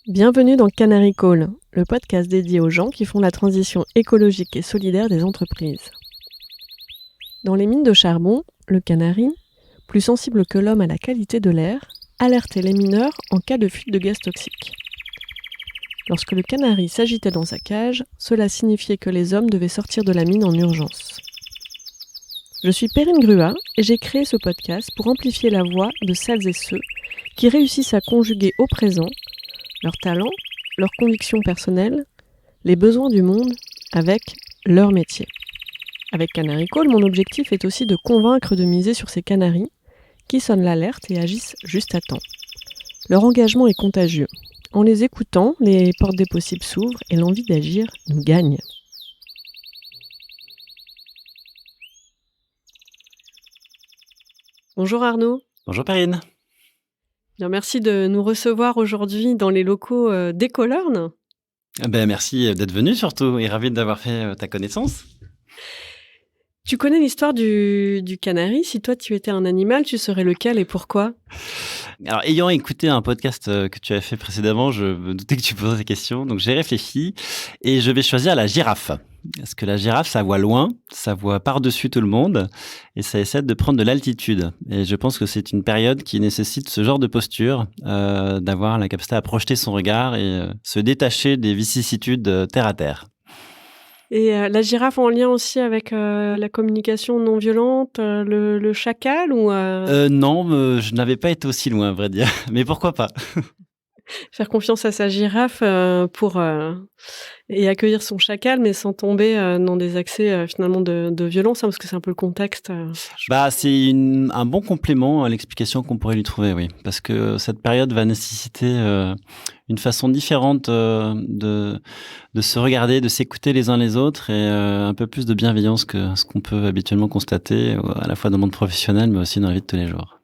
Bienvenue dans Canary Call, le podcast dédié aux gens qui font la transition écologique et solidaire des entreprises. Dans les mines de charbon, le canari, plus sensible que l'homme à la qualité de l'air, alertait les mineurs en cas de fuite de gaz toxiques. Lorsque le canari s'agitait dans sa cage, cela signifiait que les hommes devaient sortir de la mine en urgence. Je suis Perrine Grua et j'ai créé ce podcast pour amplifier la voix de celles et ceux qui réussissent à conjuguer au présent leurs talents, leurs convictions personnelles, les besoins du monde avec leur métier. Avec Canary Call, mon objectif est aussi de convaincre de miser sur ces canaris qui sonnent l'alerte et agissent juste à temps. Leur engagement est contagieux. En les écoutant, les portes des possibles s'ouvrent et l'envie d'agir nous gagne. Bonjour Arnaud. Bonjour Perrine. Bien, merci de nous recevoir aujourd'hui dans les locaux d'Ecolearn. Merci d'être venu surtout et ravi d'avoir fait ta connaissance. Tu connais l'histoire du canari. Si toi tu étais un animal, tu serais lequel et pourquoi ? Alors, ayant écouté un podcast que tu avais fait précédemment, je me doutais que tu posais ces questions, donc j'ai réfléchi et je vais choisir la girafe. Parce que la girafe, ça voit loin, ça voit par-dessus tout le monde et ça essaie de prendre de l'altitude. Et je pense que c'est une période qui nécessite ce genre de posture, d'avoir la capacité à projeter son regard et se détacher des vicissitudes terre à terre. Et la girafe en lien aussi avec la communication non violente, le chacal ou Non, je n'avais pas été aussi loin, à vrai dire. Mais pourquoi pas ? faire confiance à sa girafe pour et accueillir son chacal, mais sans tomber dans des accès finalement de violence, hein, parce que c'est un peu le contexte. C'est un bon complément à l'explication qu'on pourrait lui trouver, oui. Parce que cette période va nécessiter une façon différente de se regarder, de s'écouter les uns les autres et un peu plus de bienveillance que ce qu'on peut habituellement constater, à la fois dans le monde professionnel, mais aussi dans la vie de tous les jours.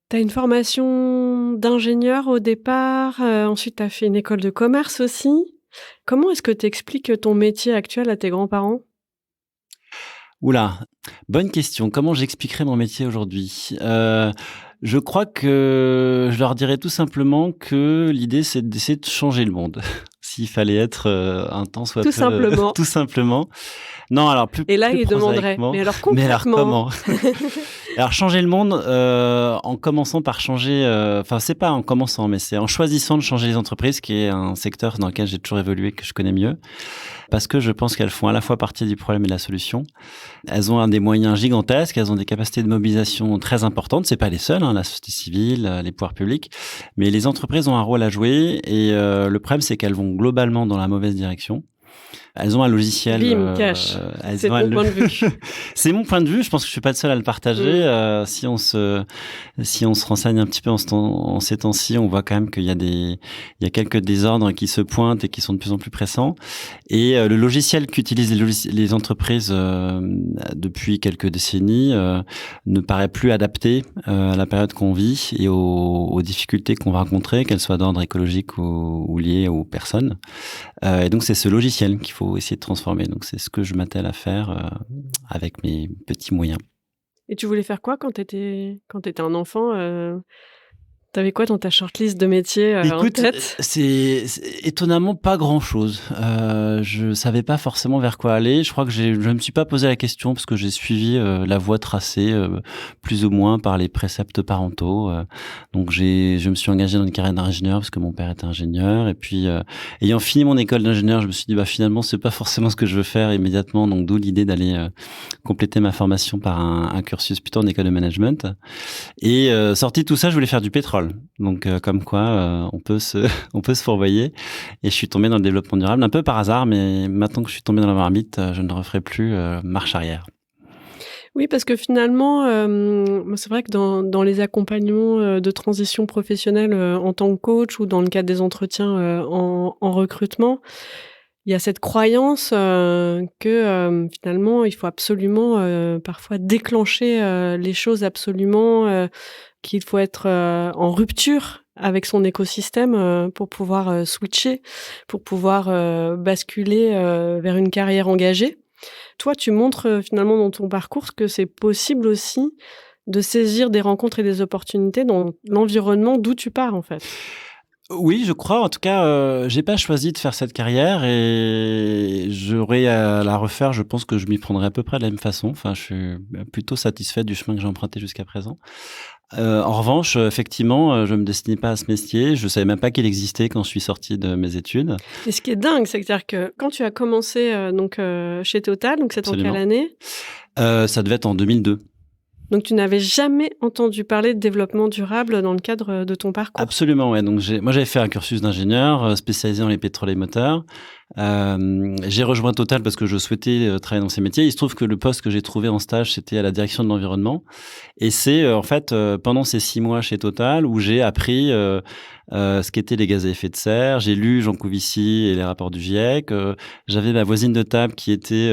Tu as une formation d'ingénieur au départ, ensuite tu as fait une école de commerce aussi. Comment est-ce que tu expliques ton métier actuel à tes grands-parents ? Oula, bonne question. Comment j'expliquerais mon métier aujourd'hui ? Je crois que je leur dirais tout simplement que l'idée, c'est d'essayer de changer le monde. S'il fallait être un temps soit Tout simplement. Tout simplement. Non, alors plus Et là, plus ils demanderaient, prosaïquement. mais alors Mais alors concrètement ? comment ? Alors changer le monde en commençant par changer. C'est pas en commençant, mais c'est en choisissant de changer les entreprises, qui est un secteur dans lequel j'ai toujours évolué, que je connais mieux, parce que je pense qu'elles font à la fois partie du problème et de la solution. Elles ont des moyens gigantesques, elles ont des capacités de mobilisation très importantes. C'est pas les seules, la société civile, les pouvoirs publics, mais les entreprises ont un rôle à jouer. Et le problème, c'est qu'elles vont globalement dans la mauvaise direction. Elles ont un logiciel. Bim, cash. C'est ton point de vue. C'est mon point de vue. Je pense que je suis pas le seul à le partager. Si on se renseigne un petit peu en ces temps-ci, on voit quand même qu'il y a quelques désordres qui se pointent et qui sont de plus en plus pressants. Et le logiciel qu'utilisent les entreprises depuis quelques décennies ne paraît plus adapté à la période qu'on vit et aux difficultés qu'on va rencontrer, qu'elles soient d'ordre écologique ou liées aux personnes. Et donc c'est ce logiciel qu'il faut essayer de transformer. Donc c'est ce que je m'attelle à faire avec mes petits moyens. Et tu voulais faire quoi quand t'étais un enfant T'avais quoi dans ta shortlist de métiers en tête ? C'est étonnamment pas grand-chose. Je savais pas forcément vers quoi aller. Je crois que je me suis pas posé la question parce que j'ai suivi la voie tracée plus ou moins par les préceptes parentaux. Donc je me suis engagé dans une carrière d'ingénieur parce que mon père était ingénieur. Et puis ayant fini mon école d'ingénieur, je me suis dit finalement c'est pas forcément ce que je veux faire immédiatement. Donc d'où l'idée d'aller compléter ma formation par un cursus plutôt en école de management. Et sorti de tout ça, je voulais faire du pétrole. Donc comme quoi on peut se fourvoyer, et je suis tombé dans le développement durable un peu par hasard, mais maintenant que je suis tombé dans la marmite, je ne referai plus marche arrière. Oui, parce que finalement, c'est vrai que dans les accompagnements de transition professionnelle en tant que coach ou dans le cadre des entretiens en recrutement, il y a cette croyance que finalement, il faut absolument parfois déclencher les choses absolument, qu'il faut être en rupture avec son écosystème pour pouvoir switcher, pour pouvoir basculer vers une carrière engagée. Toi, tu montres finalement dans ton parcours que c'est possible aussi de saisir des rencontres et des opportunités dans l'environnement d'où tu pars, en fait. Oui, je crois. En tout cas, j'ai pas choisi de faire cette carrière et j'aurais à la refaire, je pense que je m'y prendrais à peu près de la même façon. Enfin, je suis plutôt satisfait du chemin que j'ai emprunté jusqu'à présent. En revanche, effectivement, je me destinais pas à ce métier. Je savais même pas qu'il existait quand je suis sorti de mes études. Et ce qui est dingue, c'est-à-dire que quand tu as commencé, chez Total, donc c'est en quelle Absolument. année? Ça devait être en 2002. Donc tu n'avais jamais entendu parler de développement durable dans le cadre de ton parcours? Absolument, ouais. Donc moi, j'avais fait un cursus d'ingénieur, spécialisé dans les pétroles et moteurs. J'ai rejoint Total parce que je souhaitais, travailler dans ces métiers. Il se trouve que le poste que j'ai trouvé en stage, c'était à la direction de l'environnement et c'est, en fait, pendant ces 6 mois chez Total où j'ai appris, ce qu'étaient les gaz à effet de serre. J'ai lu Jean Covici et les rapports du GIEC. J'avais ma voisine de table qui était,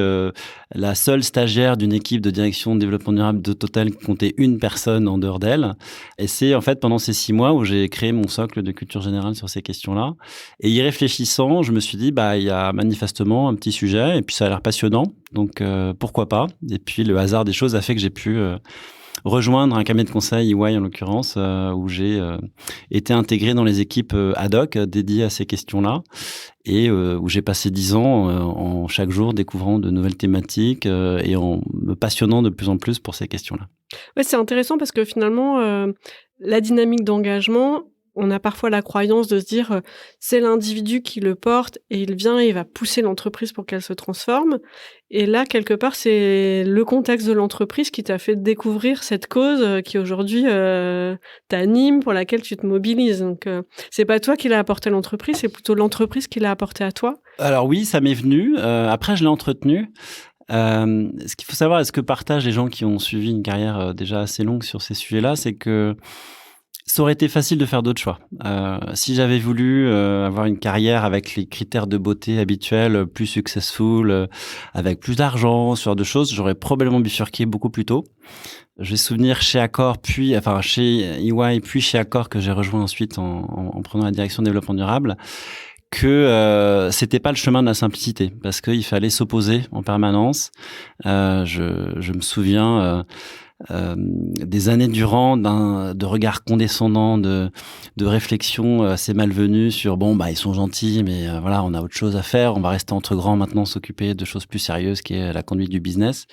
la seule stagiaire d'une équipe de direction de développement durable de Total qui comptait une personne en dehors d'elle et c'est, en fait, pendant ces 6 mois où j'ai créé mon socle de culture générale sur ces questions-là et y réfléchissant, je me suis dit: «Bah, il y a manifestement un petit sujet et puis ça a l'air passionnant, donc pourquoi pas?» Et puis le hasard des choses a fait que j'ai pu, rejoindre un cabinet de conseil, EY en l'occurrence, où j'ai, été intégré dans les équipes, ad hoc dédiées à ces questions-là et où j'ai passé 10 ans, en chaque jour découvrant de nouvelles thématiques, et en me passionnant de plus en plus pour ces questions-là. Ouais, c'est intéressant parce que finalement, la dynamique d'engagement, on a parfois la croyance de se dire, c'est l'individu qui le porte et il vient et il va pousser l'entreprise pour qu'elle se transforme. Et là, quelque part, c'est le contexte de l'entreprise qui t'a fait découvrir cette cause, qui aujourd'hui, t'anime, pour laquelle tu te mobilises. Donc, c'est pas toi qui l'as apporté à l'entreprise, c'est plutôt l'entreprise qui l'a apporté à toi? Alors oui, ça m'est venu, après je l'ai entretenu. Ce qu'il faut savoir et ce que partagent les gens qui ont suivi une carrière, déjà assez longue sur ces sujets-là, c'est que ça aurait été facile de faire d'autres choix. Si j'avais voulu, avoir une carrière avec les critères de beauté habituels, plus successful, avec plus d'argent, ce genre de choses, j'aurais probablement bifurqué beaucoup plus tôt. J'ai souvenir chez Accor, puis enfin chez EY, puis chez Accor que j'ai rejoint ensuite en prenant la direction développement durable, que c'était pas le chemin de la simplicité parce qu'il fallait s'opposer en permanence. Je me souviens des années durant de regards condescendants, de réflexions assez malvenues sur bon bah ils sont gentils mais voilà on a autre chose à faire, on va rester entre grands maintenant s'occuper de choses plus sérieuses qui est la conduite du business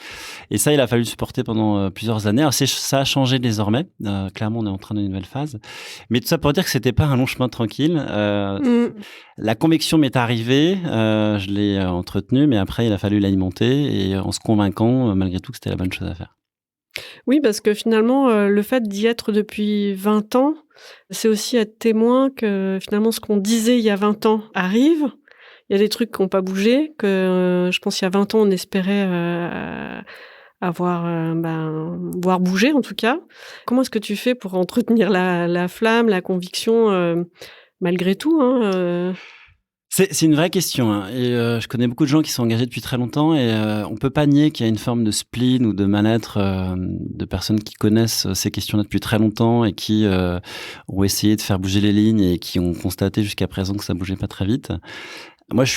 et ça il a fallu le supporter pendant plusieurs années. Alors ça a changé désormais, clairement on est en train d'une nouvelle phase mais tout ça pour dire que c'était pas un long chemin tranquille. Mmh. La conviction m'est arrivée, je l'ai entretenue mais après il a fallu l'alimenter et en se convainquant malgré tout que c'était la bonne chose à faire. Oui, parce que finalement, le fait d'y être depuis 20 ans, c'est aussi être témoin que finalement ce qu'on disait il y a 20 ans arrive. Il y a des trucs qui ont pas bougé, que, je pense il y a 20 ans on espérait, avoir, voir bouger en tout cas. Comment est-ce que tu fais pour entretenir la flamme, la conviction, malgré tout, hein, C'est une vraie question, hein, et je connais beaucoup de gens qui sont engagés depuis très longtemps et on peut pas nier qu'il y a une forme de spleen ou de mal-être, de personnes qui connaissent ces questions-là depuis très longtemps et qui, ont essayé de faire bouger les lignes et qui ont constaté jusqu'à présent que ça bougeait pas très vite. Moi, je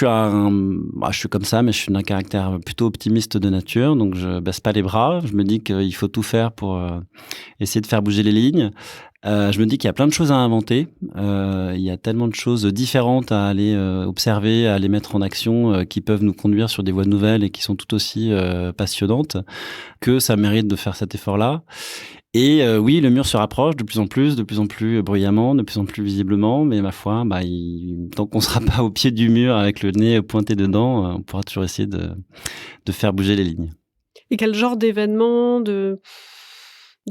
suis comme ça, mais je suis d'un caractère plutôt optimiste de nature, donc je baisse pas les bras. Je me dis qu'il faut tout faire pour, essayer de faire bouger les lignes. Je me dis qu'il y a plein de choses à inventer. Il y a tellement de choses différentes à aller observer, à aller mettre en action, qui peuvent nous conduire sur des voies nouvelles et qui sont tout aussi passionnantes, que ça mérite de faire cet effort-là. Et oui, le mur se rapproche de plus en plus bruyamment, de plus en plus visiblement, mais ma foi, bah, tant qu'on sera pas au pied du mur avec le nez pointé dedans, on pourra toujours essayer de faire bouger les lignes. et quel genre d'événements, de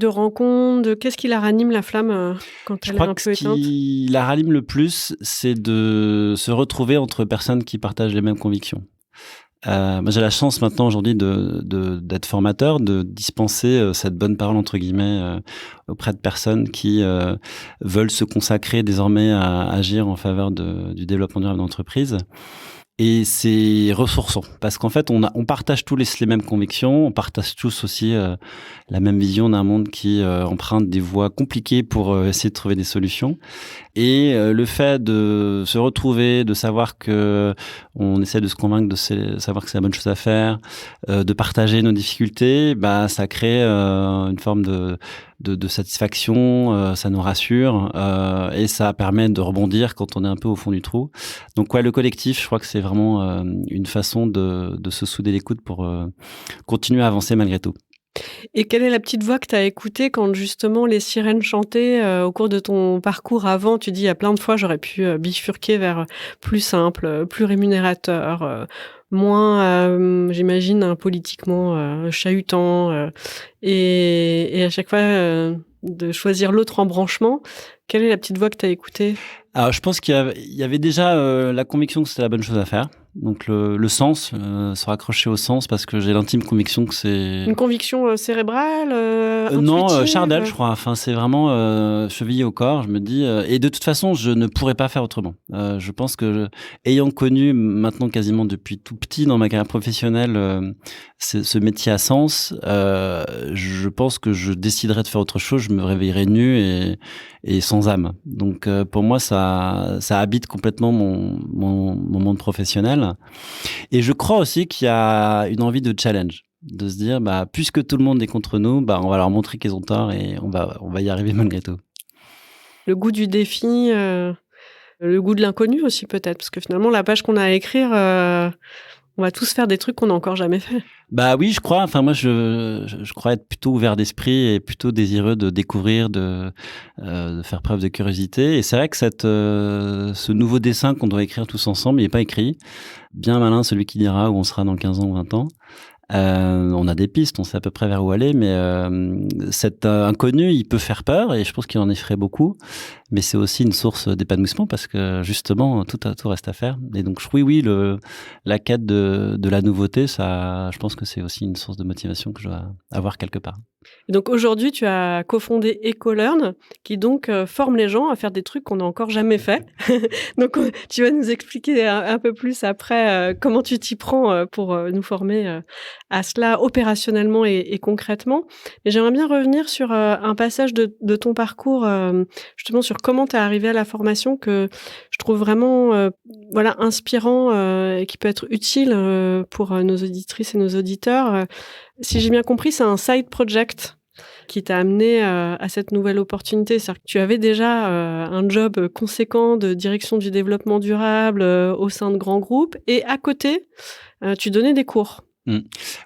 rencontres, qu'est-ce qui la ranime la flamme, quand Je elle est crois un que ce peu éteinte? qui la rallume le plus, c'est de se retrouver entre personnes qui partagent les mêmes convictions. Moi, j'ai la chance maintenant aujourd'hui d'être formateur, de dispenser cette bonne parole entre guillemets auprès de personnes qui veulent se consacrer désormais à agir en faveur du développement durable d'entreprise. Et c'est ressourçant parce qu'en fait, on partage tous les mêmes convictions, on partage tous aussi la même vision d'un monde qui emprunte des voies compliquées pour essayer de trouver des solutions. Et le fait de se retrouver, de savoir que on essaie de se convaincre, savoir que c'est la bonne chose à faire, de partager nos difficultés, bah ça crée une forme de satisfaction, ça nous rassure et ça permet de rebondir quand on est un peu au fond du trou. Donc ouais, le collectif, je crois que c'est vraiment une façon de se souder les coudes pour continuer à avancer malgré tout. Et quelle est la petite voix que tu as écoutée quand justement les sirènes chantaient au cours de ton parcours avant? Tu dis, il y a plein de fois, j'aurais pu bifurquer vers plus simple, plus rémunérateur, moins, j'imagine, politiquement chahutant, et à chaque fois de choisir l'autre embranchement. Quelle est la petite voix que tu as écoutée? Alors, je pense qu'il y avait déjà la conviction que c'était la bonne chose à faire. Donc le sens, se raccrocher au sens parce que j'ai l'intime conviction que c'est... Une conviction cérébrale, Non, intuitive? Chardal, je crois. Enfin, c'est vraiment chevillé au corps. Je me dis, et de toute façon, je ne pourrais pas faire autrement. Je pense que, ayant connu maintenant quasiment depuis tout petit dans ma carrière professionnelle ce métier à sens, je pense que je déciderais de faire autre chose. Je me réveillerais nu et sans âme. Donc, pour moi, ça habite complètement mon monde professionnel. Et je crois aussi qu'il y a une envie de challenge, de se dire, puisque tout le monde est contre nous, on va leur montrer qu'ils ont tort et on va y arriver malgré tout. Le goût du défi, le goût de l'inconnu aussi peut-être, parce que finalement la page qu'on a à écrire, on va tous faire des trucs qu'on n'a encore jamais fait. Oui, je crois. Enfin, moi, je crois être plutôt ouvert d'esprit et plutôt désireux de découvrir, de faire preuve de curiosité. Et c'est vrai que ce nouveau dessin qu'on doit écrire tous ensemble, il n'est pas écrit. Bien malin celui qui dira où on sera dans 15 ans ou 20 ans. On a des pistes, on sait à peu près vers où aller, mais cet inconnu, il peut faire peur et je pense qu'il en effraie beaucoup. Mais c'est aussi une source d'épanouissement parce que justement, tout reste à faire. Et donc, oui, la quête de la nouveauté, ça, je pense que c'est aussi une source de motivation que je dois avoir quelque part. Et donc aujourd'hui, tu as cofondé EcoLearn, qui donc forme les gens à faire des trucs qu'on n'a encore jamais fait. Donc tu vas nous expliquer un peu plus après comment tu t'y prends pour nous former à cela opérationnellement et concrètement. Mais j'aimerais bien revenir sur un passage de ton parcours, justement sur comment tu es arrivé à la formation que je trouve vraiment inspirant et qui peut être utile pour nos auditrices et nos auditeurs. Si j'ai bien compris, c'est un side project qui t'a amené à cette nouvelle opportunité. C'est-à-dire que tu avais déjà un job conséquent de direction du développement durable au sein de grands groupes et à côté, tu donnais des cours.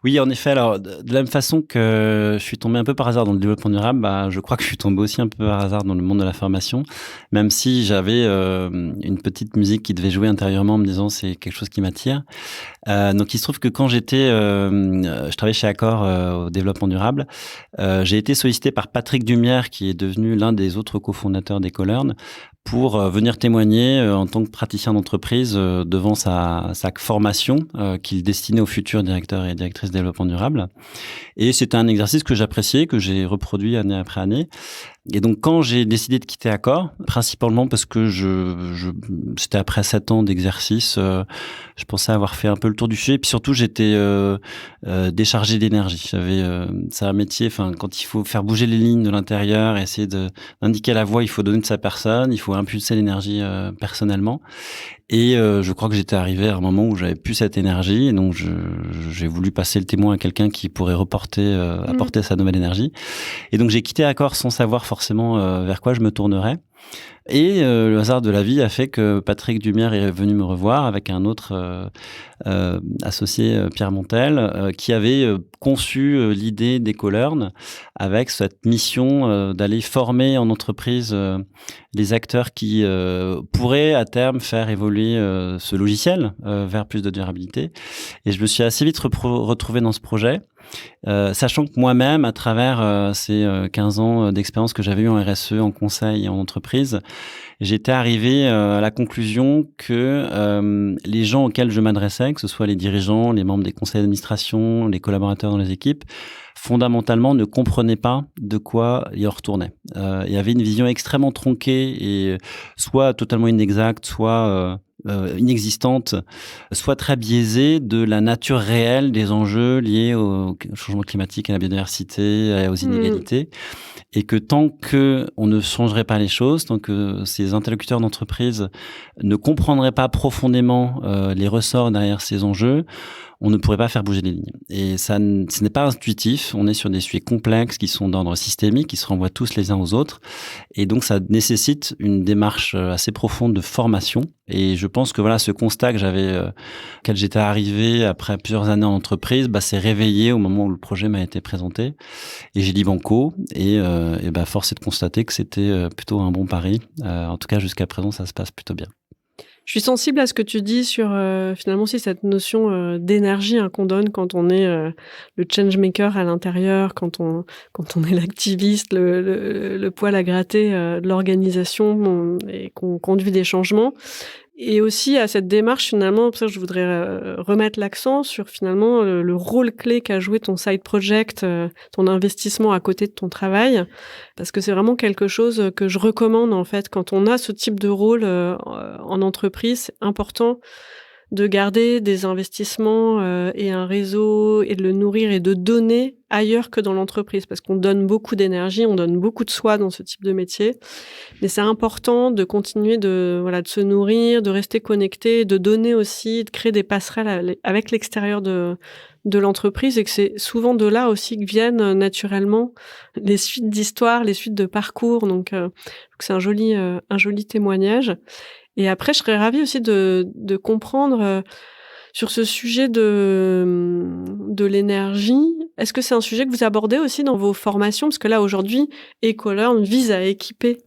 Oui, en effet. Alors, de la même façon que je suis tombé un peu par hasard dans le développement durable, je crois que je suis tombé aussi un peu par hasard dans le monde de la formation, même si j'avais une petite musique qui devait jouer intérieurement en me disant c'est quelque chose qui m'attire. Donc, il se trouve que quand je travaillais chez Accor au développement durable, j'ai été sollicité par Patrick Dumière, qui est devenu l'un des autres cofondateurs d'EcoLearn, pour venir témoigner en tant que praticien d'entreprise devant sa formation qu'il destinait aux futurs directeurs et directrices de développement durable. Et c'était un exercice que j'appréciais, que j'ai reproduit année après année. Et donc, quand j'ai décidé de quitter Accor, principalement parce que c'était après 7 ans d'exercice, je pensais avoir fait un peu le tour du sujet. Et puis surtout, j'étais déchargé d'énergie. C'est un métier, quand il faut faire bouger les lignes de l'intérieur, essayer d'indiquer la voie, il faut donner de sa personne, il faut impulser l'énergie personnellement. Et je crois que j'étais arrivé à un moment où j'avais plus cette énergie, et donc j'ai voulu passer le témoin à quelqu'un qui pourrait apporter sa nouvelle énergie. Et donc j'ai quitté Accor sans savoir forcément vers quoi je me tournerais. Et le hasard de la vie a fait que Patrick Dumière est venu me revoir avec un autre associé, Pierre Montel, qui avait conçu l'idée d'EcoLearn avec cette mission d'aller former en entreprise les acteurs qui pourraient à terme faire évoluer ce logiciel vers plus de durabilité. Et je me suis assez vite retrouvé dans ce projet. Sachant que moi-même, à travers ces 15 ans d'expérience que j'avais eu en RSE, en conseil et en entreprise, j'étais arrivé à la conclusion que les gens auxquels je m'adressais, que ce soit les dirigeants, les membres des conseils d'administration, les collaborateurs dans les équipes, fondamentalement ne comprenaient pas de quoi il en retournait. Il y avait une vision extrêmement tronquée et soit totalement inexacte, soit inexistante, soit très biaisée de la nature réelle des enjeux liés au changement climatique, à la biodiversité, aux inégalités. Et que tant que on ne changerait pas les choses, tant que ces interlocuteurs d'entreprise ne comprendraient pas profondément les ressorts derrière ces enjeux, on ne pourrait pas faire bouger les lignes. Et ce n'est pas intuitif. On est sur des sujets complexes qui sont d'ordre systémique, qui se renvoient tous les uns aux autres. Et donc, ça nécessite une démarche assez profonde de formation. Et je pense que voilà, ce constat que auquel j'étais arrivé après plusieurs années en entreprise, s'est réveillé au moment où le projet m'a été présenté. Et j'ai dit banco. Et force est de constater que c'était plutôt un bon pari. En tout cas, jusqu'à présent, ça se passe plutôt bien. Je suis sensible à ce que tu dis sur finalement aussi cette notion d'énergie qu'on donne quand on est le change maker à l'intérieur, quand on est l'activiste, le poil à gratter de l'organisation et qu'on conduit des changements. Et aussi à cette démarche finalement, pour ça je voudrais remettre l'accent sur finalement le rôle clé qu'a joué ton side project, ton investissement à côté de ton travail, parce que c'est vraiment quelque chose que je recommande en fait quand on a ce type de rôle en entreprise. C'est important de garder des investissements et un réseau et de le nourrir et de donner ailleurs que dans l'entreprise, parce qu'on donne beaucoup d'énergie, on donne beaucoup de soi dans ce type de métier. Mais c'est important de continuer de se nourrir, de rester connecté, de donner aussi, de créer des passerelles avec l'extérieur de l'entreprise, et que c'est souvent de là aussi que viennent naturellement les suites d'histoires, les suites de parcours. Donc c'est un joli témoignage. Et après, je serais ravie aussi de comprendre sur ce sujet de l'énergie. Est-ce que c'est un sujet que vous abordez aussi dans vos formations? Parce que là, aujourd'hui, EcoLearn vise à équiper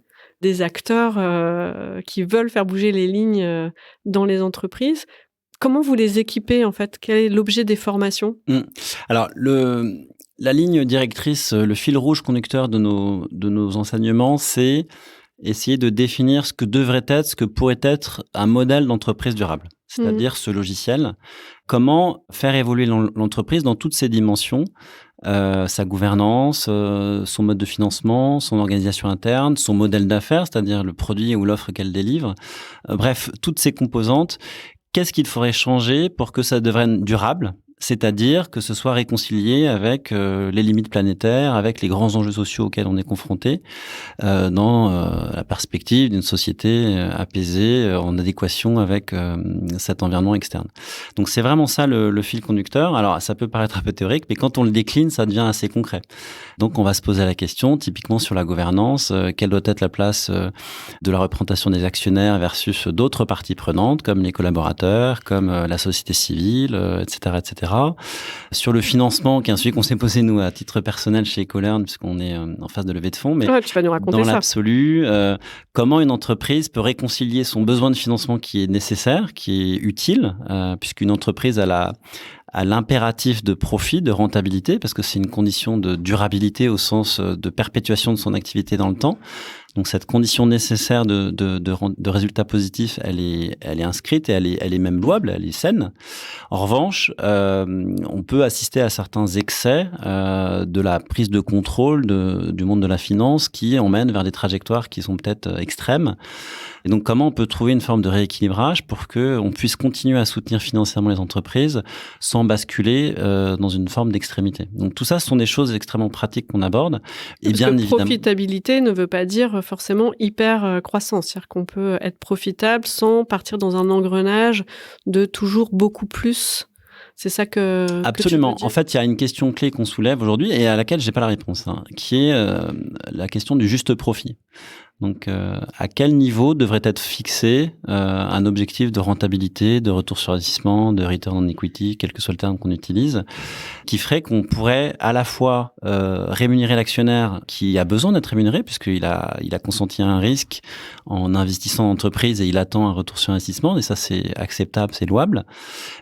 des acteurs qui veulent faire bouger les lignes dans les entreprises. Comment vous les équipez, en fait? Quel est l'objet des formations? Alors, la ligne directrice, le fil rouge conducteur de nos enseignements, c'est essayer de définir ce que pourrait être un modèle d'entreprise durable, c'est-à-dire ce logiciel. Comment faire évoluer l'entreprise dans toutes ses dimensions, sa gouvernance, son mode de financement, son organisation interne, son modèle d'affaires, c'est-à-dire le produit ou l'offre qu'elle délivre. Bref, toutes ces composantes. Qu'est-ce qu'il faudrait changer pour que ça devienne durable ? C'est-à-dire que ce soit réconcilié avec les limites planétaires, avec les grands enjeux sociaux auxquels on est confronté, dans la perspective d'une société apaisée, en adéquation avec cet environnement externe. Donc c'est vraiment ça le fil conducteur. Alors ça peut paraître un peu théorique, mais quand on le décline, ça devient assez concret. Donc on va se poser la question, typiquement sur la gouvernance, quelle doit être la place de la représentation des actionnaires versus d'autres parties prenantes, comme les collaborateurs, comme la société civile, etc., etc. Sur le financement, qui est un sujet qu'on s'est posé, nous, à titre personnel chez EcoLearn, puisqu'on est en phase de levée de fonds. Mais tu vas nous raconter dans ça. l'absolu, comment une entreprise peut réconcilier son besoin de financement qui est nécessaire, qui est utile, puisqu'une entreprise a l'impératif de profit, de rentabilité, parce que c'est une condition de durabilité au sens de perpétuation de son activité dans le temps. Donc cette condition nécessaire de résultats positifs, elle est inscrite et elle est même louable, elle est saine. En revanche, on peut assister à certains excès de la prise de contrôle du monde de la finance qui emmènent vers des trajectoires qui sont peut-être extrêmes. Et donc comment on peut trouver une forme de rééquilibrage pour que on puisse continuer à soutenir financièrement les entreprises sans basculer dans une forme d'extrémité. Donc tout ça, ce sont des choses extrêmement pratiques qu'on aborde. Et parce bien que évidemment, profitabilité ne veut pas dire forcément hyper croissance. C'est-à-dire qu'on peut être profitable sans partir dans un engrenage de toujours beaucoup plus. C'est ça que absolument. Que tu veux dire. En fait, il y a une question clé qu'on soulève aujourd'hui et à laquelle j'ai pas la réponse, qui est la question du juste profit. Donc, à quel niveau devrait être fixé un objectif de rentabilité, de retour sur investissement, de return on equity, quel que soit le terme qu'on utilise, qui ferait qu'on pourrait à la fois rémunérer l'actionnaire qui a besoin d'être rémunéré puisqu'il a consenti à un risque en investissant dans l'entreprise et il attend un retour sur investissement, et ça c'est acceptable, c'est louable.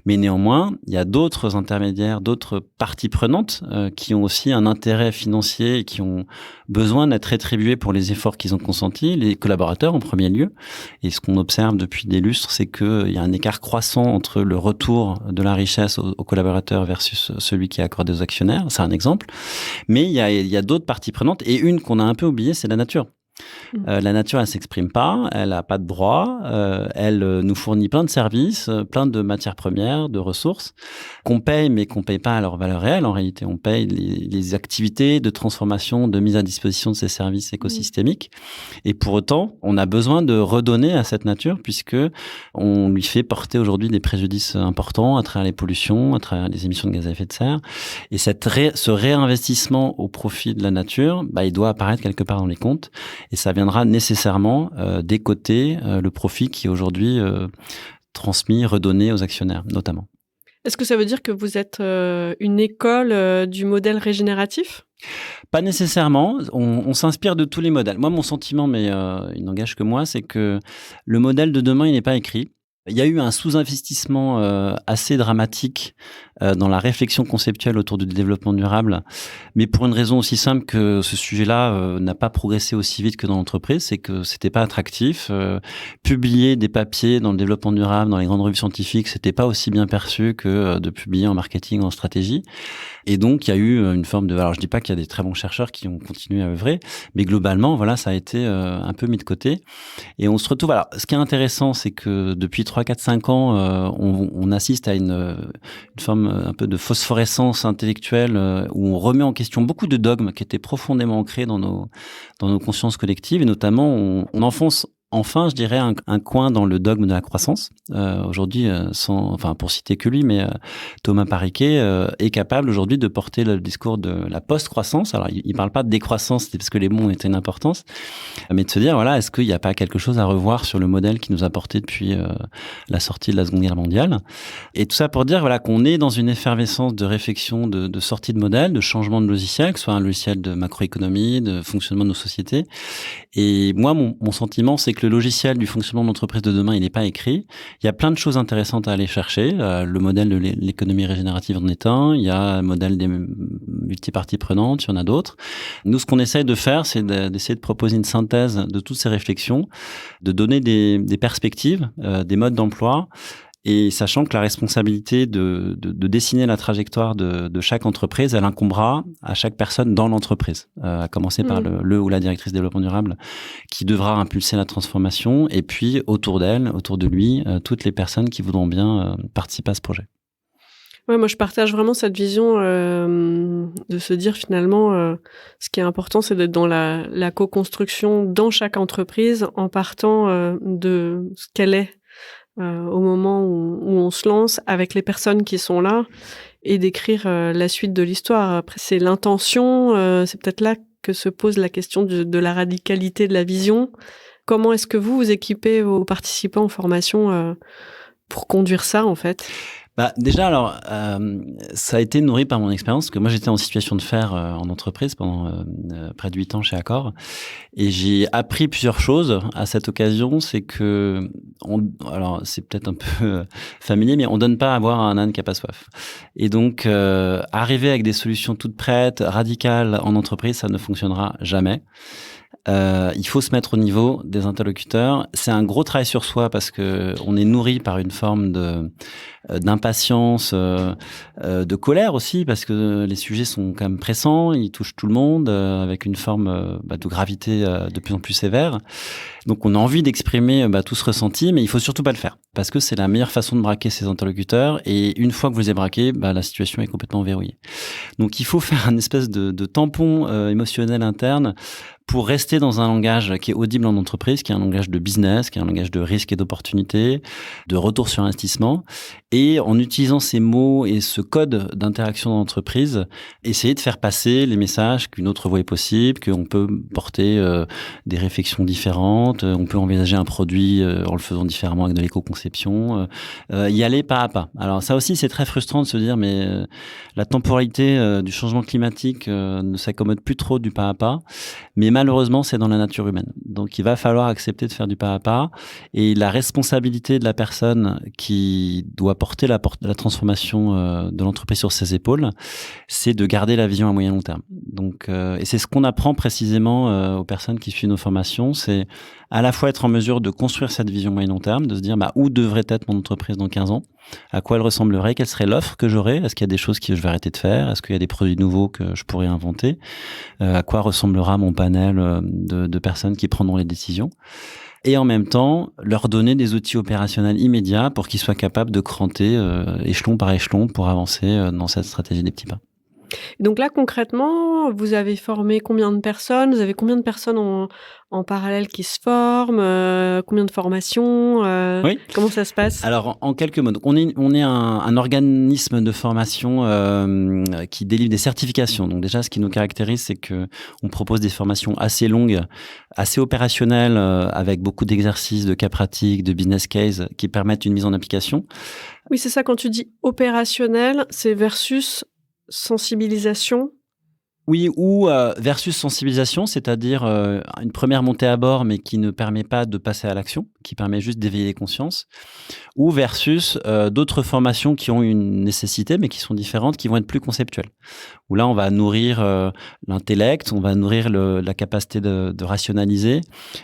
Mais néanmoins, il y a d'autres intermédiaires, d'autres parties prenantes qui ont aussi un intérêt financier et qui ont besoin d'être rétribués pour les efforts qu'ils ont consentis, les collaborateurs en premier lieu. Et ce qu'on observe depuis des lustres, c'est qu'il y a un écart croissant entre le retour de la richesse aux collaborateurs versus celui qui est accordé aux actionnaires. C'est un exemple. Mais il y a d'autres parties prenantes, et une qu'on a un peu oubliée, c'est la nature. La nature, elle s'exprime pas, elle a pas de droit, elle nous fournit plein de services, plein de matières premières, de ressources qu'on paye, mais qu'on paye pas à leur valeur réelle. En réalité, on paye les activités de transformation, de mise à disposition de ces services écosystémiques. Et pour autant, on a besoin de redonner à cette nature puisque on lui fait porter aujourd'hui des préjudices importants à travers les pollutions, à travers les émissions de gaz à effet de serre. Et ce réinvestissement au profit de la nature, il doit apparaître quelque part dans les comptes. Et ça viendra nécessairement décoter le profit qui est aujourd'hui transmis, redonné aux actionnaires, notamment. Est-ce que ça veut dire que vous êtes une école du modèle régénératif ? Pas nécessairement. On s'inspire de tous les modèles. Moi, mon sentiment, mais il n'engage que moi, c'est que le modèle de demain, il n'est pas écrit. Il y a eu un sous-investissement assez dramatique dans la réflexion conceptuelle autour du développement durable, mais pour une raison aussi simple que ce sujet-là n'a pas progressé aussi vite que dans l'entreprise, c'est que c'était pas attractif. Publier des papiers dans le développement durable, dans les grandes revues scientifiques, c'était pas aussi bien perçu que de publier en marketing, en stratégie. Et donc, il y a eu une forme de... Alors, je dis pas qu'il y a des très bons chercheurs qui ont continué à œuvrer, mais globalement, voilà, ça a été un peu mis de côté. Et on se retrouve... Alors, ce qui est intéressant, c'est que depuis 3, 4, 5 ans, on assiste à une forme un peu de phosphorescence intellectuelle où on remet en question beaucoup de dogmes qui étaient profondément ancrés dans nos consciences collectives. Et notamment, on enfonce enfin, je dirais, un coin dans le dogme de la croissance. Aujourd'hui, pour citer que lui, mais Thomas Pariquet est capable aujourd'hui de porter le discours de la post-croissance. Alors, il parle pas de décroissance, parce que les mots ont été une importance, mais de se dire, voilà, est-ce qu'il n'y a pas quelque chose à revoir sur le modèle qui nous a porté depuis la sortie de la Seconde Guerre mondiale. Et tout ça pour dire, voilà, qu'on est dans une effervescence de réflexion, de sortie de modèle, de changement de logiciel, que ce soit un logiciel de macroéconomie, de fonctionnement de nos sociétés. Et moi, mon sentiment, c'est que le logiciel du fonctionnement de l'entreprise de demain, il n'est pas écrit. Il y a plein de choses intéressantes à aller chercher. Le modèle de l'économie régénérative en est un. Il y a le modèle des multiparties prenantes. Il y en a d'autres. Nous, ce qu'on essaye de faire, c'est d'essayer de proposer une synthèse de toutes ces réflexions, de donner des perspectives, des modes d'emploi. Et sachant que la responsabilité de dessiner la trajectoire de chaque entreprise, elle incombera à chaque personne dans l'entreprise, à commencer par le ou la directrice développement durable qui devra impulser la transformation et puis autour d'elle, autour de lui, toutes les personnes qui voudront bien participer à ce projet. Ouais, moi je partage vraiment cette vision de se dire finalement ce qui est important c'est d'être dans la co-construction dans chaque entreprise en partant de ce qu'elle est au moment où on se lance avec les personnes qui sont là et d'écrire la suite de l'histoire. Après, c'est l'intention, c'est peut-être là que se pose la question de la radicalité de la vision. Comment est-ce que vous équipez vos participants en formation pour conduire ça, en fait ? Déjà, alors, ça a été nourri par mon expérience, parce que moi, j'étais en situation de faire en entreprise pendant près de 8 ans chez Accor. Et j'ai appris plusieurs choses à cette occasion. C'est que, alors, c'est peut-être un peu familier, mais on donne pas à boire à un âne qui a pas soif. Et donc, arriver avec des solutions toutes prêtes, radicales en entreprise, ça ne fonctionnera jamais. Il faut se mettre au niveau des interlocuteurs. C'est un gros travail sur soi parce que on est nourri par une forme d'impatience, de colère aussi parce que les sujets sont quand même pressants, ils touchent tout le monde avec une forme de gravité de plus en plus sévère. Donc on a envie d'exprimer tout ce ressenti, mais il faut surtout pas le faire parce que c'est la meilleure façon de braquer ses interlocuteurs et une fois que vous les avez braqués, la situation est complètement verrouillée. Donc il faut faire un espèce de tampon émotionnel interne pour rester dans un langage qui est audible en entreprise, qui est un langage de business, qui est un langage de risque et d'opportunité, de retour sur investissement. Et en utilisant ces mots et ce code d'interaction dans l'entreprise, essayer de faire passer les messages qu'une autre voie est possible, qu'on peut porter des réflexions différentes, on peut envisager un produit en le faisant différemment avec de l'éco-conception, y aller pas à pas. Alors ça aussi, c'est très frustrant de se dire, mais la temporalité du changement climatique ne s'accommode plus trop du pas à pas. Mais malheureusement, c'est dans la nature humaine. Donc, il va falloir accepter de faire du pas à pas. Et la responsabilité de la personne qui doit porter la transformation de l'entreprise sur ses épaules, c'est de garder la vision à moyen long terme. Donc, et c'est ce qu'on apprend précisément aux personnes qui suivent nos formations, c'est à la fois être en mesure de construire cette vision moyen-long terme, de se dire où devrait être mon entreprise dans 15 ans, à quoi elle ressemblerait, quelle serait l'offre que j'aurais, est-ce qu'il y a des choses que je vais arrêter de faire, est-ce qu'il y a des produits nouveaux que je pourrais inventer, à quoi ressemblera mon panel de personnes qui prendront les décisions. Et en même temps, leur donner des outils opérationnels immédiats pour qu'ils soient capables de cranter échelon par échelon pour avancer dans cette stratégie des petits pas. Donc là, concrètement, vous avez formé combien de personnes? Vous avez combien de personnes en parallèle qui se forment? Combien de formations? Oui. Comment ça se passe? Alors, en quelques mots, donc on est un organisme de formation qui délivre des certifications. Donc déjà, ce qui nous caractérise, c'est que on propose des formations assez longues, assez opérationnelles, avec beaucoup d'exercices, de cas pratiques, de business case qui permettent une mise en application. Oui, c'est ça. Quand tu dis opérationnel, c'est versus sensibilisation? Oui, ou versus sensibilisation, c'est-à-dire une première montée à bord, mais qui ne permet pas de passer à l'action, qui permet juste d'éveiller les consciences, ou versus d'autres formations qui ont une nécessité, mais qui sont différentes, qui vont être plus conceptuelles. Où là, on va nourrir l'intellect, on va nourrir la capacité de rationaliser,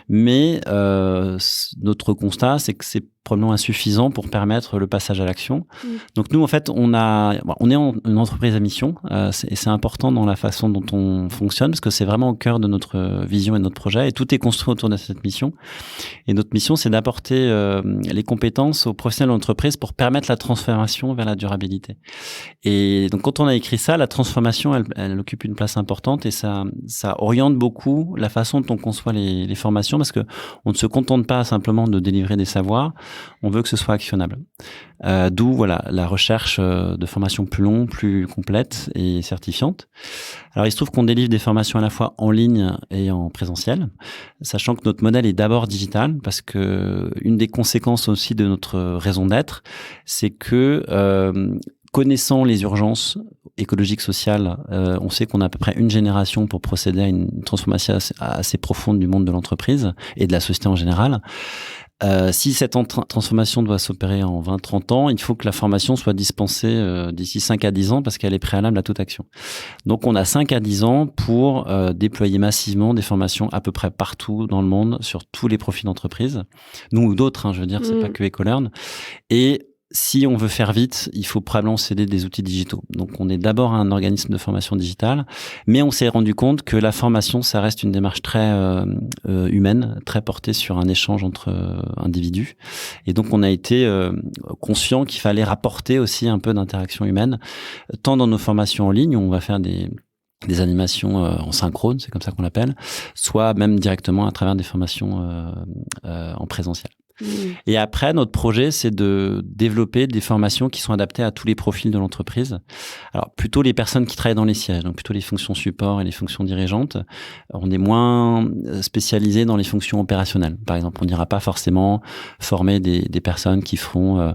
mais notre constat, c'est que c'est probablement insuffisant pour permettre le passage à l'action. Donc nous, en fait, on est une entreprise à mission, et c'est important dans la façon dont on fonctionne, parce que c'est vraiment au cœur de notre vision et de notre projet, et tout est construit autour de cette mission. Et notre mission, c'est d'apporter les compétences aux professionnels de l'entreprise pour permettre la transformation vers la durabilité. Et donc, quand on a écrit ça, la transformation, elle occupe une place importante, et ça oriente beaucoup la façon dont on conçoit les formations, parce que on ne se contente pas simplement de délivrer des savoirs, on veut que ce soit actionnable. D'où la recherche de formations plus longues, plus complètes et certifiantes. Alors, il se trouve qu'on délivre des formations à la fois en ligne et en présentiel, sachant que notre modèle est d'abord digital, parce que une des conséquences aussi de notre raison d'être, c'est que connaissant les urgences écologiques, sociales, on sait qu'on a à peu près une génération pour procéder à une transformation assez profonde du monde de l'entreprise et de la société en général. Si cette transformation doit s'opérer en 20-30 ans, il faut que la formation soit dispensée d'ici 5 à 10 ans parce qu'elle est préalable à toute action. Donc, on a 5 à 10 ans pour déployer massivement des formations à peu près partout dans le monde sur tous les profils d'entreprise. Nous ou d'autres, je veux dire, c'est pas que EcoLearn. Et si on veut faire vite, il faut probablement céder des outils digitaux. Donc, on est d'abord un organisme de formation digitale, mais on s'est rendu compte que la formation, ça reste une démarche très humaine, très portée sur un échange entre individus. Et donc, on a été conscient qu'il fallait rapporter aussi un peu d'interaction humaine, tant dans nos formations en ligne, où on va faire des animations en synchrone, c'est comme ça qu'on l'appelle, soit même directement à travers des formations en présentiel. Et après, notre projet, c'est de développer des formations qui sont adaptées à tous les profils de l'entreprise. Alors, plutôt les personnes qui travaillent dans les sièges, donc plutôt les fonctions support et les fonctions dirigeantes. On est moins spécialisé dans les fonctions opérationnelles. Par exemple, on n'ira pas forcément former des personnes qui feront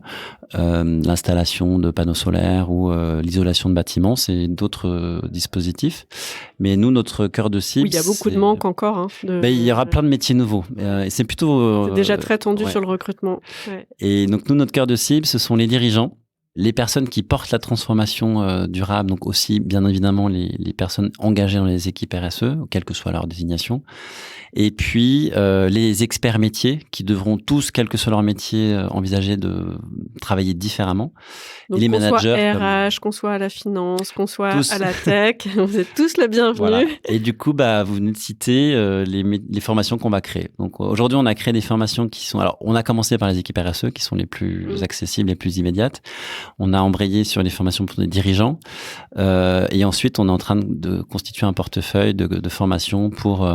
l'installation de panneaux solaires ou l'isolation de bâtiments. C'est d'autres dispositifs. Mais nous, notre cœur de cible... Oui, il y a beaucoup de manques encore. Il y aura plein de métiers nouveaux. Et c'est plutôt... c'est déjà très tendu sur le recrutement. Ouais. Et donc, nous, notre cœur de cible, ce sont les dirigeants, les personnes qui portent la transformation durable, donc aussi, bien évidemment, les personnes engagées dans les équipes RSE, quelle que soit leur désignation. Et puis, les experts métiers qui devront tous, quel que soit leur métier, envisager de travailler différemment. Donc, et les managers, soit RH, qu'on soit à la finance, qu'on soit à la tech, vous êtes tous les bienvenus. Voilà. Et du coup, vous venez de citer les formations qu'on va créer. Donc, aujourd'hui, on a créé des formations qui sont... Alors, on a commencé par les équipes RSE, qui sont les plus accessibles, les plus immédiates. On a embrayé sur les formations pour des dirigeants. Et ensuite, on est en train de constituer un portefeuille de formations pour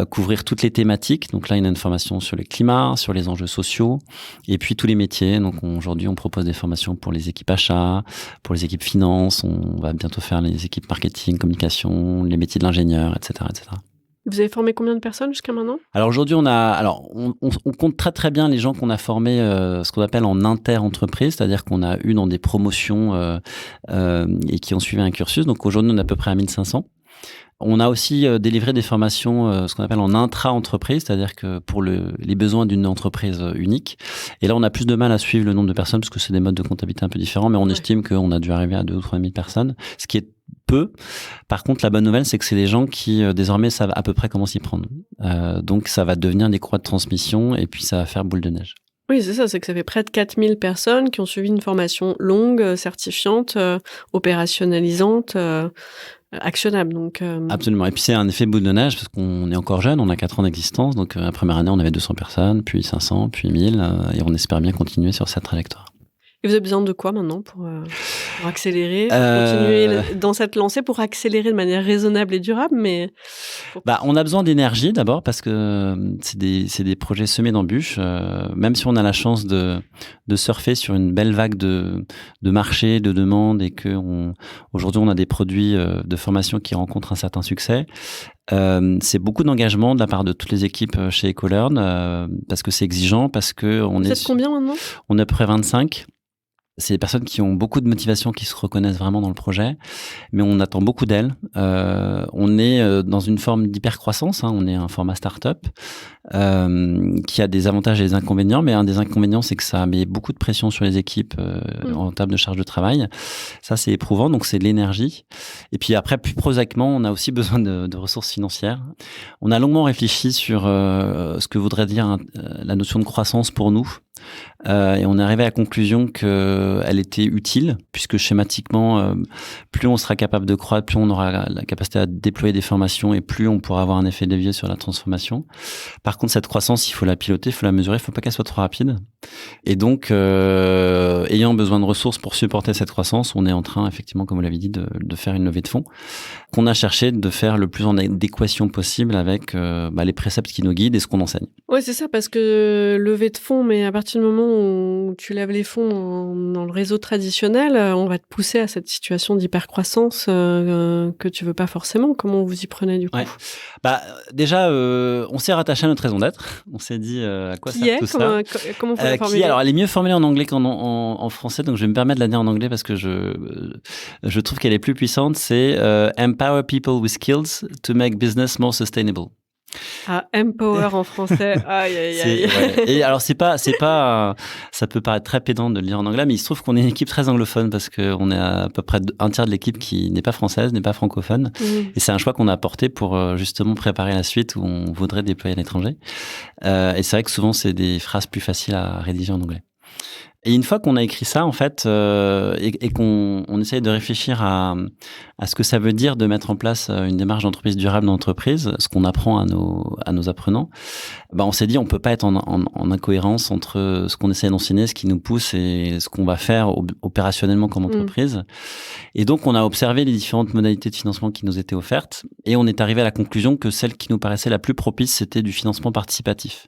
couvrir toutes les thématiques. Donc là, il y a une formation sur le climat, sur les enjeux sociaux, et puis tous les métiers. Donc aujourd'hui, on propose des formations pour les équipes achats, pour les équipes finance. On va bientôt faire les équipes marketing, communication, les métiers de l'ingénieur, etc., etc. Vous avez formé combien de personnes jusqu'à maintenant ? Alors aujourd'hui, on compte très très bien les gens qu'on a formés, ce qu'on appelle en inter-entreprise, c'est-à-dire qu'on a eu dans des promotions et qui ont suivi un cursus. Donc aujourd'hui, on est à peu près à 1500. On a aussi délivré des formations, ce qu'on appelle en intra-entreprise, c'est-à-dire que pour les besoins d'une entreprise unique. Et là, on a plus de mal à suivre le nombre de personnes parce que c'est des modes de comptabilité un peu différents, mais on estime qu'on a dû arriver à 2 ou 3 000 personnes, ce qui est peu. Par contre, la bonne nouvelle, c'est que c'est des gens qui désormais savent à peu près comment s'y prendre. Donc ça va devenir des croix de transmission et puis ça va faire boule de neige. Oui, c'est ça, c'est que ça fait près de 4000 personnes qui ont suivi une formation longue, certifiante, opérationnalisante, actionnable. Donc, Absolument. Et puis c'est un effet boule de neige parce qu'on est encore jeune, on a 4 ans d'existence. Donc la première année, on avait 200 personnes, puis 500, puis 1000. Et on espère bien continuer sur cette trajectoire. Et vous avez besoin de quoi maintenant pour accélérer, pour continuer dans cette lancée, pour accélérer de manière raisonnable et durable, mais... On a besoin d'énergie d'abord parce que c'est des projets semés d'embûches. Même si on a la chance de surfer sur une belle vague de marché, de demandes et que aujourd'hui on a des produits de formation qui rencontrent un certain succès. C'est beaucoup d'engagement de la part de toutes les équipes chez Ecolearn parce que c'est exigeant, parce que Vous êtes combien maintenant ? On est à peu près 25. C'est des personnes qui ont beaucoup de motivation, qui se reconnaissent vraiment dans le projet, mais on attend beaucoup d'elles. On est dans une forme d'hypercroissance, on est un format start-up qui a des avantages et des inconvénients, mais un des inconvénients, c'est que ça met beaucoup de pression sur les équipes en termes de charge de travail. Ça, c'est éprouvant, donc c'est de l'énergie. Et puis après, plus prosaïquement, on a aussi besoin de ressources financières. On a longuement réfléchi sur ce que voudrait dire la notion de croissance pour nous. Et on est arrivé à la conclusion qu'elle était utile, puisque schématiquement, plus on sera capable de croître, plus on aura la capacité à déployer des formations et plus on pourra avoir un effet de levier sur la transformation. Par contre, cette croissance, il faut la piloter, il faut la mesurer, il ne faut pas qu'elle soit trop rapide. Et donc, ayant besoin de ressources pour supporter cette croissance, on est en train, effectivement, comme vous l'avez dit, de faire une levée de fonds qu'on a cherché de faire le plus en adéquation possible avec les préceptes qui nous guident et ce qu'on enseigne. Oui, c'est ça, parce que levée de fonds, mais à partir du moment où tu lèves les fonds dans le réseau traditionnel, on va te pousser à cette situation d'hypercroissance que tu veux pas forcément. Comment vous y prenez du coup ? Déjà, on s'est rattaché à notre raison d'être. On s'est dit à quoi sert tout ça. Comment faut la formuler ? Alors, elle est mieux formulée en anglais qu'en français, donc je vais me permettre de la dire en anglais parce que je trouve qu'elle est plus puissante. C'est Empower people with skills to make business more sustainable. Empower en français. Aïe, aïe, aïe. Ouais. Et alors, c'est pas, ça peut paraître très pédant de le lire en anglais, mais il se trouve qu'on est une équipe très anglophone parce qu'on est à peu près un tiers de l'équipe qui n'est pas française, n'est pas francophone. Et c'est un choix qu'on a apporté pour justement préparer la suite où on voudrait déployer à l'étranger. Et c'est vrai que souvent, c'est des phrases plus faciles à rédiger en anglais. Et une fois qu'on a écrit ça, en fait, et qu'on essaye de réfléchir à ce que ça veut dire de mettre en place une démarche d'entreprise durable dans l'entreprise, ce qu'on apprend à nos apprenants, on s'est dit on peut pas être en incohérence entre ce qu'on essaie d'enseigner, ce qui nous pousse et ce qu'on va faire opérationnellement comme entreprise. Et donc, on a observé les différentes modalités de financement qui nous étaient offertes et on est arrivé à la conclusion que celle qui nous paraissait la plus propice, c'était du financement participatif.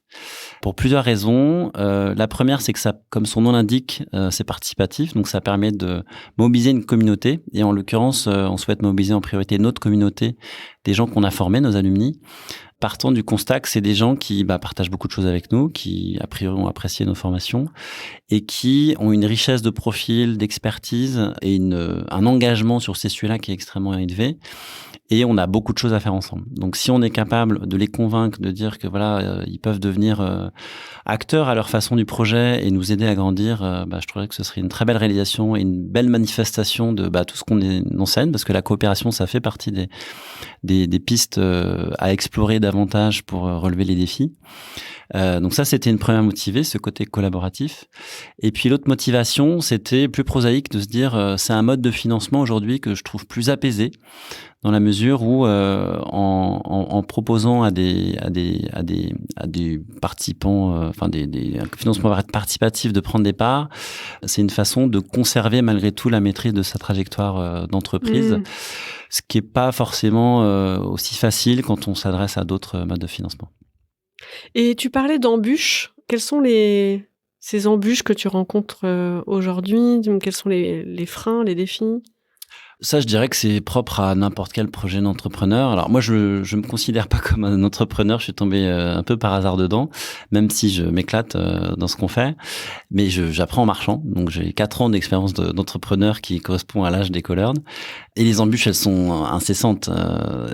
Pour plusieurs raisons. La première, c'est que ça, comme son nom l'indique, c'est participatif, donc ça permet de mobiliser une communauté. Et en l'occurrence, on souhaite mobiliser en priorité notre communauté, des gens qu'on a formés, nos alumni. Partant du constat que c'est des gens qui partagent beaucoup de choses avec nous, qui a priori ont apprécié nos formations et qui ont une richesse de profil, d'expertise et un engagement sur ces sujets-là qui est extrêmement élevé. Et on a beaucoup de choses à faire ensemble. Donc, si on est capable de les convaincre, de dire que ils peuvent devenir acteurs à leur façon du projet et nous aider à grandir, je trouverais que ce serait une très belle réalisation et une belle manifestation de tout ce qu'on enseigne, parce que la coopération, ça fait partie des pistes à explorer davantage pour relever les défis. Donc ça, c'était une première motivée, ce côté collaboratif. Et puis l'autre motivation, c'était plus prosaïque de se dire, c'est un mode de financement aujourd'hui que je trouve plus apaisé, dans la mesure où en proposant à des participants, un financement participatif de prendre des parts, c'est une façon de conserver malgré tout la maîtrise de sa trajectoire d'entreprise, ce qui est pas forcément aussi facile quand on s'adresse à d'autres modes de financement. Et tu parlais d'embûches. Quelles sont ces embûches que tu rencontres aujourd'hui ? Quels sont les freins, les défis ? Ça, je dirais que c'est propre à n'importe quel projet d'entrepreneur. Alors moi, je me considère pas comme un entrepreneur. Je suis tombé un peu par hasard dedans, même si je m'éclate dans ce qu'on fait. Mais j'apprends en marchant. Donc j'ai 4 ans d'expérience d'entrepreneur qui correspond à l'âge d'Ecolearn. Et les embûches, elles sont incessantes.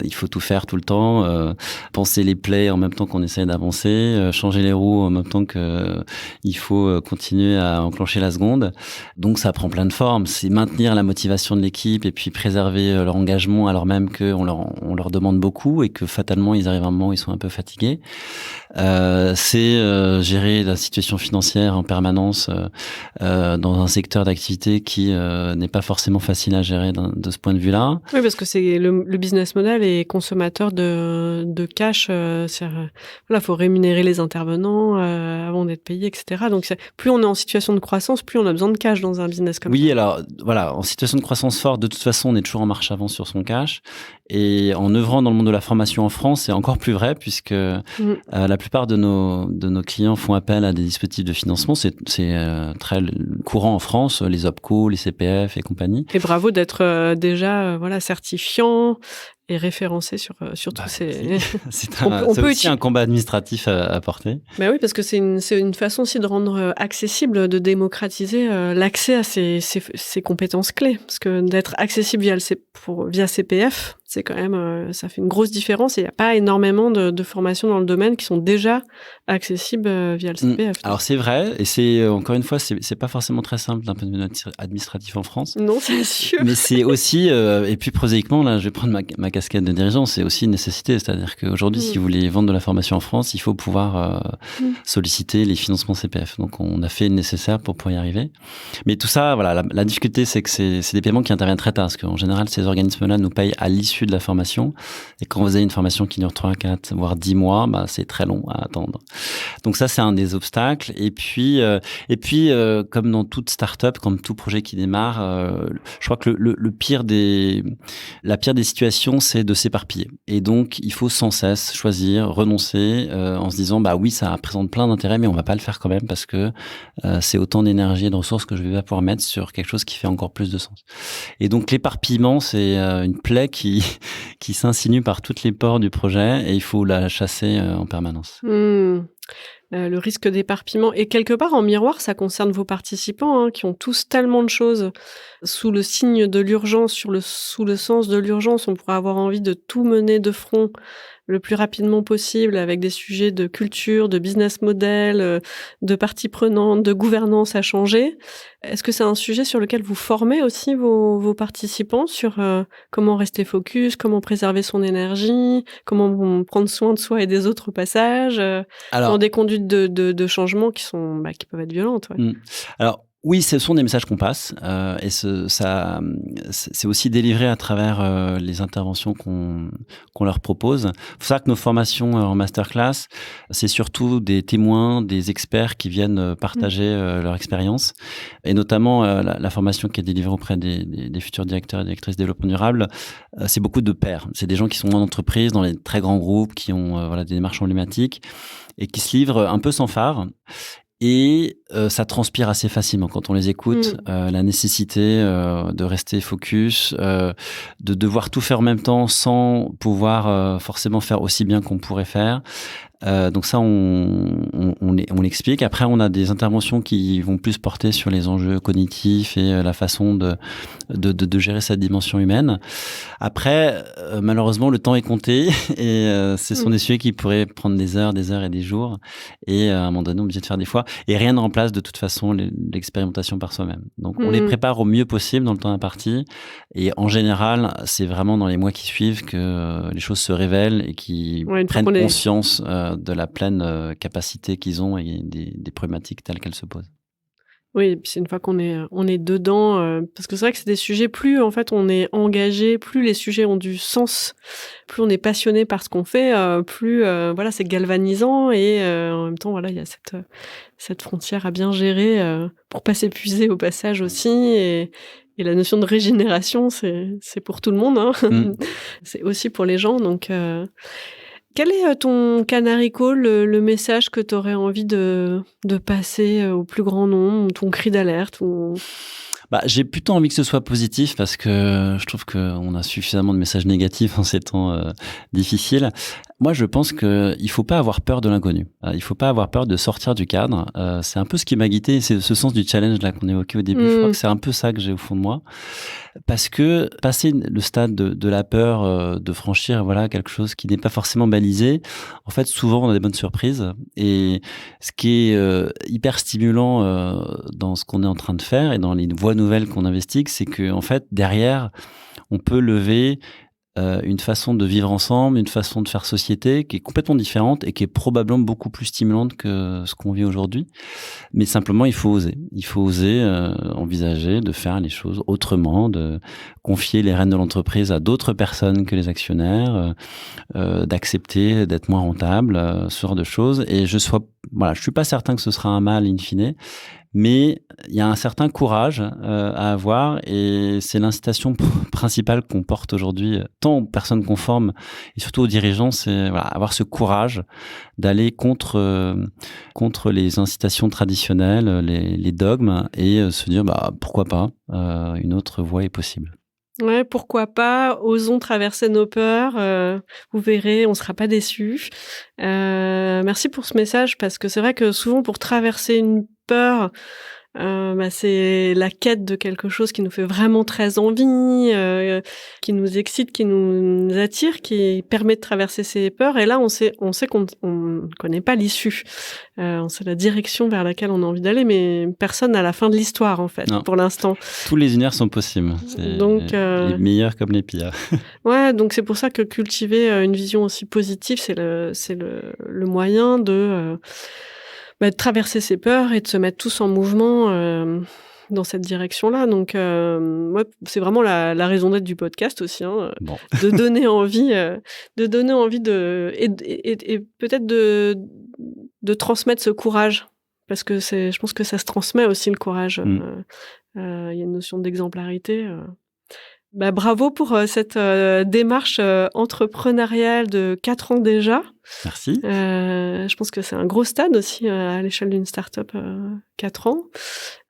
Il faut tout faire tout le temps, penser les plaies en même temps qu'on essaie d'avancer, changer les roues en même temps que il faut continuer à enclencher la seconde. Donc ça prend plein de formes. C'est maintenir la motivation de l'équipe et puis préserver leur engagement alors même qu'on leur demande beaucoup et que fatalement ils arrivent à un moment où ils sont un peu fatigués. C'est gérer la situation financière en permanence dans un secteur d'activité qui n'est pas forcément facile à gérer de ce point de vue-là. Oui, parce que c'est le business model est consommateur de cash. Voilà, faut rémunérer les intervenants avant d'être payé, etc. Donc, plus on est en situation de croissance, plus on a besoin de cash dans un business comme ça. Oui, alors voilà, en situation de croissance forte, de toute façon, on est toujours en marche avant sur son cash. Et en œuvrant dans le monde de la formation en France, c'est encore plus vrai puisque la plupart de nos clients font appel à des dispositifs de financement. C'est très courant en France, les OPCO, les CPF et compagnie. Et bravo d'être déjà certifiant et référencé sur tous ces... C'est aussi un combat administratif à porter. Ben oui, parce que c'est une façon aussi de rendre accessible, de démocratiser l'accès à ces compétences clés. Parce que d'être accessible via CPF, c'est quand même, ça fait une grosse différence. Et il n'y a pas énormément de formations dans le domaine qui sont déjà accessibles via le CPF. Alors c'est vrai, et c'est encore une fois, c'est pas forcément très simple d'un point de vue administratif en France. Non, c'est sûr. Mais c'est aussi, et puis prosaïquement, là, je vais prendre ma casquette de dirigeant, c'est aussi une nécessité. C'est-à-dire qu'aujourd'hui, si vous voulez vendre de la formation en France, il faut pouvoir solliciter les financements CPF. Donc on a fait le nécessaire pour pouvoir y arriver. Mais tout ça, voilà, la difficulté, c'est que c'est des paiements qui interviennent très tard, parce qu'en général, ces organismes-là nous payent à l'issue de la formation. Et quand vous avez une formation qui dure 3, 4, voire 10 mois, bah, c'est très long à attendre. Donc ça, c'est un des obstacles. Et puis, comme dans toute start-up, comme tout projet qui démarre, je crois que la pire des situations, c'est de s'éparpiller. Et donc, il faut sans cesse choisir, renoncer, en se disant, bah oui, ça présente plein d'intérêts, mais on va pas le faire quand même parce que c'est autant d'énergie et de ressources que je vais pas pouvoir mettre sur quelque chose qui fait encore plus de sens. Et donc, l'éparpillement, c'est une plaie qui s'insinue par toutes les pores du projet et il faut la chasser en permanence. Le risque d'éparpillement. Et quelque part, en miroir, ça concerne vos participants qui ont tous tellement de choses. Sous le signe de l'urgence, sous le sens de l'urgence, on pourrait avoir envie de tout mener de front le plus rapidement possible avec des sujets de culture, de business model, de parties prenantes, de gouvernance à changer. Est-ce que c'est un sujet sur lequel vous formez aussi vos participants sur comment rester focus, comment préserver son énergie, comment prendre soin de soi et des autres au passage, dans des conduites de changement qui peuvent être violentes. Ouais. Alors, oui, ce sont des messages qu'on passe et c'est aussi délivré à travers les interventions qu'on leur propose. Il faut savoir que nos formations en masterclass, c'est surtout des témoins, des experts qui viennent partager leur expérience et notamment la formation qui est délivrée auprès des futurs directeurs et directrices de développement durable, c'est beaucoup de pairs. C'est des gens qui sont en entreprise, dans les très grands groupes, qui ont des démarches emblématiques et qui se livrent un peu sans phare. Et ça transpire assez facilement quand on les écoute, la nécessité de rester focus, de devoir tout faire en même temps sans pouvoir forcément faire aussi bien qu'on pourrait faire. Donc ça, on l'explique. Après, on a des interventions qui vont plus porter sur les enjeux cognitifs et la façon de gérer cette dimension humaine. Après, malheureusement, le temps est compté et ce sont des sujets qui pourraient prendre des heures et des jours. Et à un moment donné, on est obligé de faire des fois. Et rien ne remplace de toute façon l'expérimentation par soi-même. Donc, on les prépare au mieux possible dans le temps imparti. Et en général, c'est vraiment dans les mois qui suivent que les choses se révèlent et qu'ils prennent conscience de la pleine capacité qu'ils ont et des problématiques telles qu'elles se posent. Oui, et puis c'est une fois qu'on est dedans, parce que c'est vrai que c'est des sujets, plus en fait on est engagé, plus les sujets ont du sens, plus on est passionné par ce qu'on fait, plus c'est galvanisant et en même temps il y a cette frontière à bien gérer pour pas s'épuiser au passage aussi et la notion de régénération c'est pour tout le monde, hein. C'est aussi pour les gens donc. Quel est ton canary call, le message que tu aurais envie de passer au plus grand nombre, ton cri d'alerte J'ai plutôt envie que ce soit positif parce que je trouve qu'on a suffisamment de messages négatifs en ces temps difficiles. Moi, je pense qu'il faut pas avoir peur de l'inconnu. Il faut pas avoir peur de sortir du cadre. C'est un peu ce qui m'a guidé, c'est ce sens du challenge là qu'on évoquait au début. Je crois que c'est un peu ça que j'ai au fond de moi. Parce que passer le stade de la peur, de franchir quelque chose qui n'est pas forcément balisé, en fait, souvent on a des bonnes surprises. Et ce qui est hyper stimulant dans ce qu'on est en train de faire et dans les voies nouvelles qu'on investigue, c'est que en fait derrière on peut lever une façon de vivre ensemble, une façon de faire société qui est complètement différente et qui est probablement beaucoup plus stimulante que ce qu'on vit aujourd'hui. Mais simplement, il faut oser. Il faut oser envisager de faire les choses autrement, de confier les rênes de l'entreprise à d'autres personnes que les actionnaires, d'accepter d'être moins rentable, ce genre de choses. Et je suis pas certain que ce sera un mal in fine. Mais il y a un certain courage à avoir et c'est l'incitation principale qu'on porte aujourd'hui tant aux personnes qu'on forme et surtout aux dirigeants, c'est avoir ce courage d'aller contre les incitations traditionnelles, les dogmes et se dire pourquoi pas, une autre voie est possible. Ouais, pourquoi pas, osons traverser nos peurs, vous verrez, on sera pas déçus. Merci pour ce message parce que c'est vrai que souvent pour traverser une peur, c'est la quête de quelque chose qui nous fait vraiment très envie, qui nous excite, qui nous attire, qui permet de traverser ces peurs. Et là, on sait qu'on ne connaît pas l'issue. On sait la direction vers laquelle on a envie d'aller, mais personne n'a la fin de l'histoire, en fait, Non. pour l'instant. Tous les univers sont possibles. Donc, les meilleurs comme les pires. Ouais, donc c'est pour ça que cultiver une vision aussi positive, c'est le moyen de traverser ses peurs et de se mettre tous en mouvement dans cette direction-là. Donc, c'est vraiment la raison d'être du podcast aussi, Bon. de donner envie, et peut-être de transmettre ce courage, parce que je pense que ça se transmet aussi le courage. Il y a une notion d'exemplarité. Bravo pour cette démarche entrepreneuriale de 4 ans déjà. Merci. Je pense que c'est un gros stade aussi à l'échelle d'une start-up, 4 ans.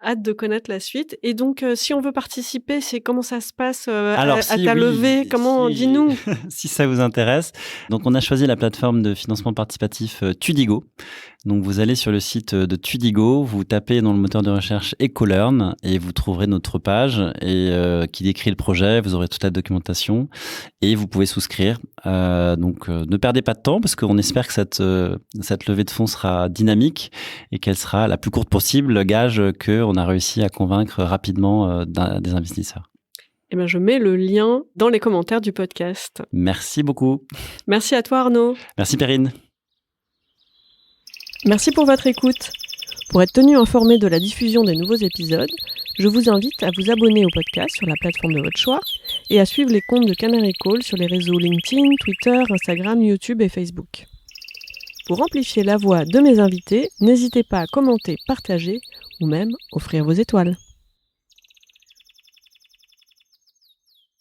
Hâte de connaître la suite. Et donc, si on veut participer, comment ça se passe à ta levée? Dis-nous. Si ça vous intéresse. Donc, on a choisi la plateforme de financement participatif Tudigo. Donc, vous allez sur le site de Tudigo, vous tapez dans le moteur de recherche EcoLearn et vous trouverez notre page qui décrit le projet. Vous aurez toute la documentation et vous pouvez souscrire. Donc, ne perdez pas de temps parce qu'on espère que cette levée de fonds sera dynamique et qu'elle sera la plus courte possible, gage qu'on a réussi à convaincre rapidement des investisseurs. Je mets le lien dans les commentaires du podcast. Merci beaucoup. Merci à toi Arnaud. Merci Perrine. Merci pour votre écoute. Pour être tenu informé de la diffusion des nouveaux épisodes, je vous invite à vous abonner au podcast sur la plateforme de votre choix et à suivre les comptes de Canary Call sur les réseaux LinkedIn, Twitter, Instagram, YouTube et Facebook. Pour amplifier la voix de mes invités, n'hésitez pas à commenter, partager ou même offrir vos étoiles.